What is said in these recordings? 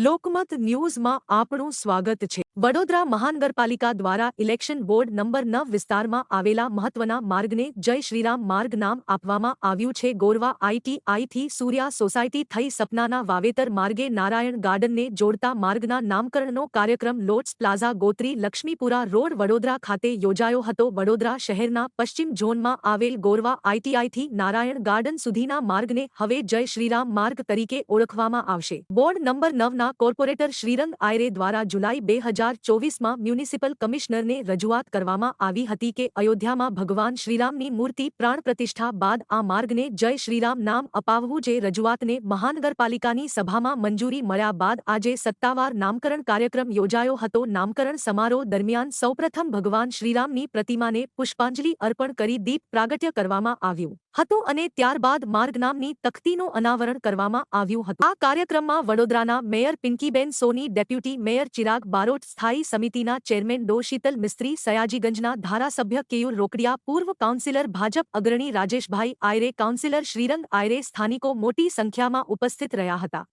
લોકમત ન્યૂઝમાં આપનું સ્વાગત છે। વડોદરા મહાનગરપાલિકા દ્વારા ઇલેક્શન બોર્ડ નંબર 9 વિસ્તારમાં આવેલા મહત્વના માર્ગને જય શ્રીરામ માર્ગ નામ આપવામાં આવ્યું છે। ગોરવા ITI થી સૂર્યા સોસાયટી થઈ સપનાના વાવેતર માર્ગે નારાયણ ગાર્ડનને જોડતા માર્ગના નામકરણનો કાર્યક્રમ lots plaza Gotri Laxmipura road Vadodara ખાતે યોજાયો હતો। વડોદરા શહેરના પશ્ચિમ ઝોનમાં આવેલ ગોરવા ITI થી નારાયણ ગાર્ડન સુધીના માર્ગને હવે જય શ્રીરામ માર્ગ તરીકે ઓળખવામાં આવશે। બોર્ડ નંબર 9 ના કોર્પોરેટર શ્રીરંગ આયરે દ્વારા જુલાઈ 2024માં મ્યુનિસિપલ કમિશનરને રજૂઆત કરવામાં આવી હતી કે અયોધ્યામાં ભગવાન શ્રીરામની મૂર્તિ પ્રાણ પ્રતિષ્ઠા બાદ આ માર્ગને જય શ્રીરામ નામ અપાવવું। જે રજૂઆતને મહાનગરપાલિકાની સભામાં મંજૂરી મળ્યા બાદ આજે સત્તાવાર નામકરણ કાર્યક્રમ યોજાયો હતો। નામકરણ સમારોહ દરમિયાન સૌપ્રથમ ભગવાન શ્રીરામની પ્રતિમાને પુષ્પાંજલિ અર્પણ કરી દીપ પ્રાગટ્ય કરવામાં આવ્યું હતું અને ત્યારબાદ માર્ગ નામની તખ્તીનું અનાવરણ કરવામાં આવ્યું હતું। આ કાર્યક્રમમાં વડોદરાના મેયર પિંકીબેન સોની, ડેપ્યુટી મેયર ચિરાગ બારોટ, સ્થાયી સમિતિના ચેરમેન ડો શીતલ મિસ્ત્રી, સયાજીગંજના ધારાસભ્ય કેયુર રોકડિયા, પૂર્વ કાઉન્સિલર ભાજપ અગ્રણી રાજેશભાઈ આયરે, કાઉન્સિલર શ્રીરંગ આયરે, સ્થાનિકો મોટી સંખ્યામાં ઉપસ્થિત રહ્યા હતા।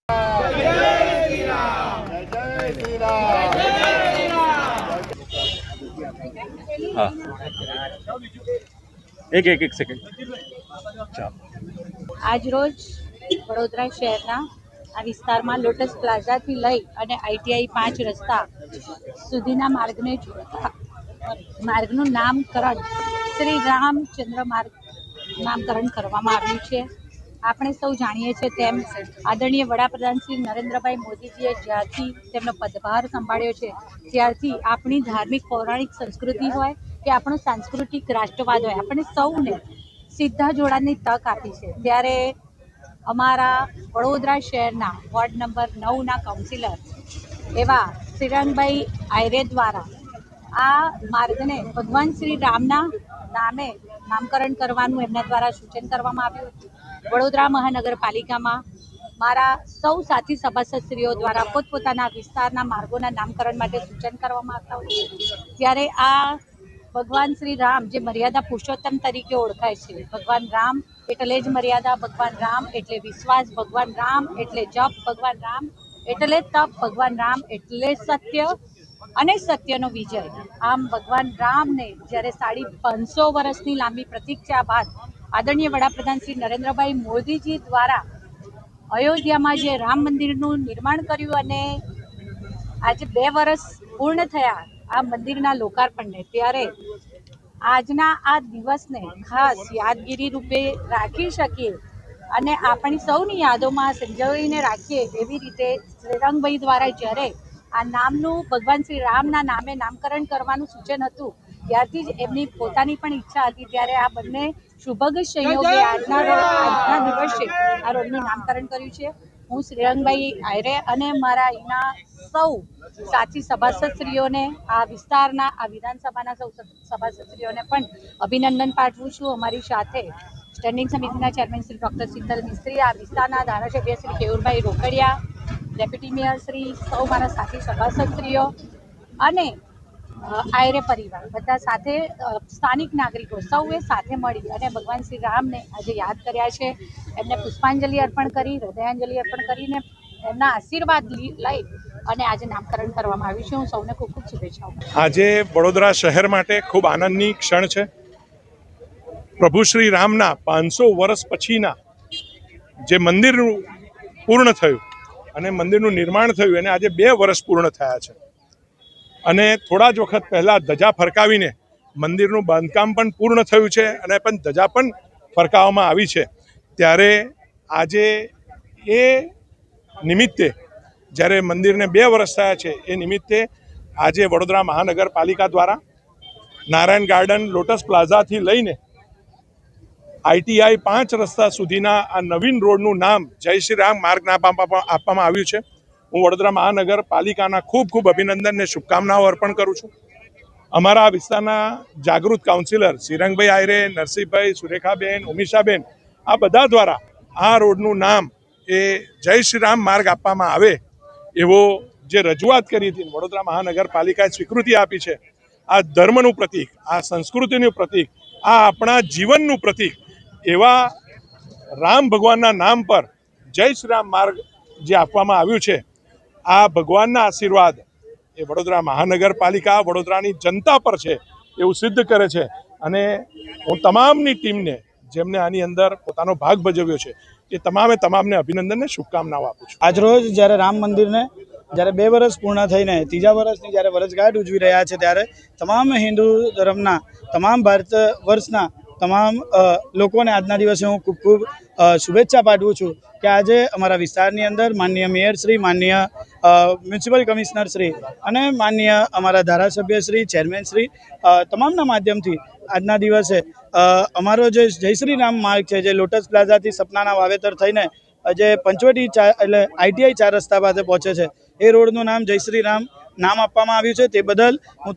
એક સેકન્ડ। આજ રોજ વડોદરા શહેરના આ વિસ્તારમાં લોટસ પ્લાઝાથી લઈ અને ITI 5 રસ્તા સુધીના માર્ગને જોડતા માર્ગનું નામકરણ શ્રી રામચંદ્ર માર્ગ નામકરણ કરવામાં આવ્યું છે। આપણે સૌ જાણીએ છીએ તેમ આદરણીય વડાપ્રધાન શ્રી નરેન્દ્રભાઈ મોદીજીએ જ્યારથી તેમનો પદભાર સંભાળ્યો છે ત્યારથી આપણી ધાર્મિક પૌરાણિક સંસ્કૃતિ હોય કે આપણો સાંસ્કૃતિક રાષ્ટ્રવાદ હોય, આપણે સૌને સીધા જોડાણની તક આપી છે। ત્યારે અમારા વડોદરા શહેરના વોર્ડ નંબર 9ના કાઉન્સિલર એવા શ્રીરંગભાઈ આયરે દ્વારા આ માર્ગને ભગવાન શ્રી રામના નામે નામકરણ કરવાનું એમના દ્વારા સૂચન કરવામાં આવ્યું હતું। વડોદરા મહાનગરપાલિકામાં મારા સૌ સાથી સભાસદશ્રીઓ દ્વારા પોતપોતાના વિસ્તારના માર્ગોના નામકરણ માટે સૂચન કરવામાં આવતા હોય છે। ત્યારે આ ભગવાન શ્રી રામ જે મર્યાદા પુરુષોત્તમ તરીકે ઓળખાય છે, ભગવાન રામ એટલે જ મર્યાદા, ભગવાન રામ એટલે વિશ્વાસ, ભગવાન રામ એટલે જપ, ભગવાન રામ એટલે તપ, ભગવાન રામ એટલે સત્ય અને સત્યનો વિજય। આમ ભગવાન રામને જ્યારે 550 વર્ષની લાંબી પ્રતીક્ષા બાદ આદરણીય વડાપ્રધાન શ્રી નરેન્દ્રભાઈ મોદીજી દ્વારા અયોધ્યામાં જે રામ મંદિરનું નિર્માણ કર્યું અને આજે 2 વર્ષ પૂર્ણ થયા આ મંદિરના લોકાર્પણને, ત્યારે આજના આ દિવસને ખાસ યાદગીરી રૂપે રાખી શકીએ અને આપણી સૌની યાદોમાં સંજોવીને રાખીએ એવી રીતે શ્રીરંગભાઈ દ્વારા જ્યારે આ નામનું ભગવાન શ્રી રામના નામે નામકરણ કરવાનું સૂચન હતું ત્યારથી જ એમની પોતાની પણ ઈચ્છા હતી। ત્યારે આ બંને શુભગ સંયોગે આજના દિવસે આ રોડનું નામકરણ કર્યું છે। હું શ્રીરંગભાઈ આયરે અને મારા અહીંના સૌ સાથી સભાસદશ્રીઓને, આ વિસ્તારના આ વિધાનસભાના સૌ સભાસદશ્રીઓને પણ અભિનંદન પાઠવું છું। અમારી સાથે સ્ટેન્ડિંગ સમિતિના ચેરમેન શ્રી ડૉક્ટર શીતલ મિસ્ત્રી, આ વિસ્તારના ધારાસભ્ય શ્રી કેયુરભાઈ રોકડિયા, ડેપ્યુટી મેયર શ્રી, સૌ મારા સાથી સભાસદશ્રીઓ અને આયરે પરિવાર બધા સાથે સ્થાનિક નાગરિકો સૌએ સાથે મળી અને ભગવાન શ્રી રામને આજે યાદ કર્યા છે। એમને પુષ્પાંજલિ અર્પણ કરી, હૃદયાંજલિ અર્પણ કરીને એમના આશીર્વાદ લઈ અને આજે નામકરણ કરવામાં આવ્યું છે। હું સૌને ખૂબ ખૂબ શુભેચ્છાઓ। આજે વડોદરા શહેર માટે ખૂબ આનંદની ક્ષણ છે। પ્રભુ શ્રી રામના 500 વર્ષ પછીના જે મંદિરનું પૂર્ણ થયું અને મંદિરનું નિર્માણ થયું એને આજે 2 વર્ષ પૂર્ણ થયા છે અને થોડા જ વખત પહેલાં ધજા ફરકાવીને મંદિરનું બાંધકામ પણ પૂર્ણ થયું છે અને પણ ધજા પણ ફરકાવવામાં આવી છે। ત્યારે આજે એ નિમિત્તે જ્યારે મંદિરને 2 વર્ષ થયા છે એ નિમિત્તે આજે વડોદરા મહાનગરપાલિકા દ્વારા નારાયણ ગાર્ડન લોટસ પ્લાઝાથી લઈને ITI 5 રસ્તા સુધીના આ નવીન રોડનું નામ જય શ્રી રામ માર્ગ નામ આપવામાં આવ્યું છે। હું વડોદરા મહાનગરપાલિકાના ખૂબ ખૂબ અભિનંદન અને શુભકામનાઓ અર્પણ કરું છું। અમારા વિસ્તારના જાગૃત કાઉન્સિલર શ્રીરંગભાઈ આયરે, નરસિંહભાઈ, સુરેખાબેન, ઉમિશાબેન, આ બધા દ્વારા આ રોડનું નામ એ જય શ્રી રામ માર્ગ આપવામાં આવે એવો જે રજૂઆત કરી હતી વડોદરા મહાનગરપાલિકાએ સ્વીકૃતિ આપી છે। આ ધર્મનું પ્રતીક, આ સંસ્કૃતિનું પ્રતીક, આ આપણા જીવનનું પ્રતીક એવા રામ ભગવાનના નામ પર જય શ્રી રામ માર્ગ જે આપવામાં આવ્યું છે આ ભગવાનના આશીર્વાદ એ વડોદરા મહાનગરપાલિકા વડોદરાની જનતા પર છે એવું સિદ્ધ કરે છે. અને હું તમામની ટીમને જેમને આની અંદર પોતાનો ભાગ ભજવ્યો છે એ તમામને અભિનંદનને શુભકામનાઓ આપું છું. આજરોજ જ્યારે રામ મંદિરને જ્યારે 2 વર્ષ પૂર્ણ થઈને ત્રીજા વર્ષની જ્યારે વર્ષગાંઠ ઉજવી રહ્યા છે ત્યારે તમામ હિન્દુ ધર્મના તમામ ભારત વર્ષના તમામ લોકોને આજના દિવસે હું ખૂબ ખૂબ શુભેચ્છા પાઠવું છું કે આજે અમારા વિસ્તારની અંદર માનનીય મેયર શ્રી, માનનીય મ્યુનિસિપલ કમિશનર શ્રી અને માનનીય અમારા ધારાસભ્ય શ્રી, ચેરમેન શ્રી તમામના માધ્યમથી આજના દિવસે અમારો જે જય શ્રી રામ માર્ગ છે, જે લોટસ પ્લાઝાથી સપનાના વાવેતર થઈને જે પંચવટી એટલે ITI 4 રસ્તા પાસે પહોંચે છે એ રોડનું નામ જય શ્રી રામ નામ આપવામાં આવ્યું છે. તે બદલ હું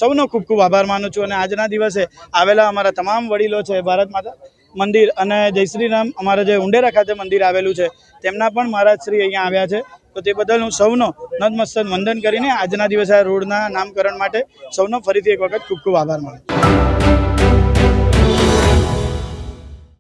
સૌનો ખૂબ ખૂબ આભાર માનું છું. અને આજના દિવસે આવેલા અમારા તમામ વડીલો છે, ભારત માતા મંદિર અને જય શ્રી રામ અમારા જે ઉંડેરા ખાતે મંદિર આવેલું છે તેમના પણ મહારાજ શ્રી અહીંયા આવ્યા છે. તો તે બદલ હું સૌનો નતમસ્તક વંદન કરીને આજના દિવસે આ રોડના નામકરણ માટે સૌનો ફરીથી એક વખત ખૂબ ખૂબ આભાર માનું છું.